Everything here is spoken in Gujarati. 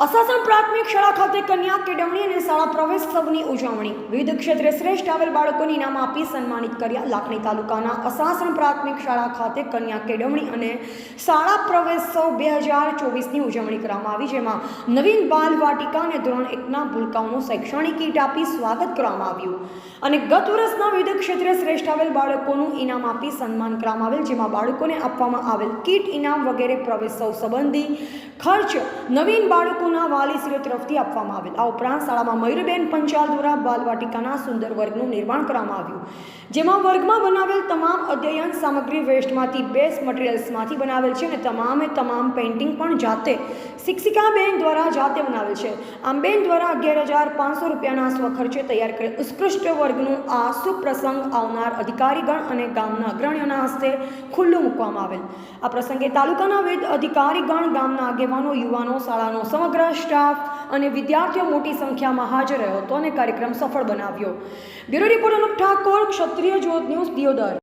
અસાસણ પ્રાથમિક શાળા ખાતે કન્યા કેળવણી અને શાળા પ્રવેશોત્સવની ઉજવણી. વિવિધ ક્ષેત્રે શ્રેષ્ઠ આવેલ બાળકોને ઇનામ આપી સન્માનિત કર્યા. લાખણી તાલુકાના અસાસણ પ્રાથમિક શાળા ખાતે કન્યા કેળવણી અને શાળા પ્રવેશોત્સવ 2024ની ઉજવણી કરવામાં આવી, જેમાં નવીન બાલ વાટિકા અને ધોરણ 1ના ભૂલકાઓનું શૈક્ષણિક કીટ આપી સ્વાગત કરવામાં આવ્યું અને ગત વર્ષના વિવિધ ક્ષેત્રે શ્રેષ્ઠ આવેલ બાળકોનું ઇનામ આપી સન્માન કરવામાં આવેલ, જેમાં બાળકોને આપવામાં આવેલ કીટ, ઇનામ વગેરે પ્રવેશોત્સવ સંબંધી ખર્ચ નવીન બાળકો વાલીશ્રીઓ તરફથી આપવામાં આવેલ. આ ઉપરાંત શાળામાં મયુરબેન પંચાલ દ્વારા બાલવાટિકાના સુંદર વર્ગનું નિર્માણ કરવામાં આવ્યું, જેમાં વર્ગમાં બનાવેલ તમામ અધ્યયન સામગ્રી વેસ્ટમાંથી બેસ્ટ મટીરિયલ્સમાંથી બનાવેલ છે અને તમામ પેઇન્ટિંગ પણ જાતે શિક્ષિકાબેન દ્વારા જાતે બનાવેલ છે. આમ બેન દ્વારા 11,500 રૂપિયાના સ્વખર્ચે તૈયાર કરેલ ઉત્કૃષ્ટ વર્ગનું આ શુભ પ્રસંગ આવનાર અધિકારીગણ અને ગામના અગ્રણીઓના હસ્તે ખુલ્લું મૂકવામાં આવેલ. આ પ્રસંગે તાલુકાના વિવિધ અધિકારીગણ, ગામના આગેવાનો, યુવાનો, શાળાનો સમગ્ર સ્ટાફ અને વિદ્યાર્થીઓ મોટી સંખ્યામાં હાજર રહ્યો હતો અને કાર્યક્રમ સફળ બનાવ્યો. બ્યુરો રિપોર્ટર અનુપ ઠાકોર, ક્ષત્રિય જ્યોત ન્યૂઝ, દિયોદર.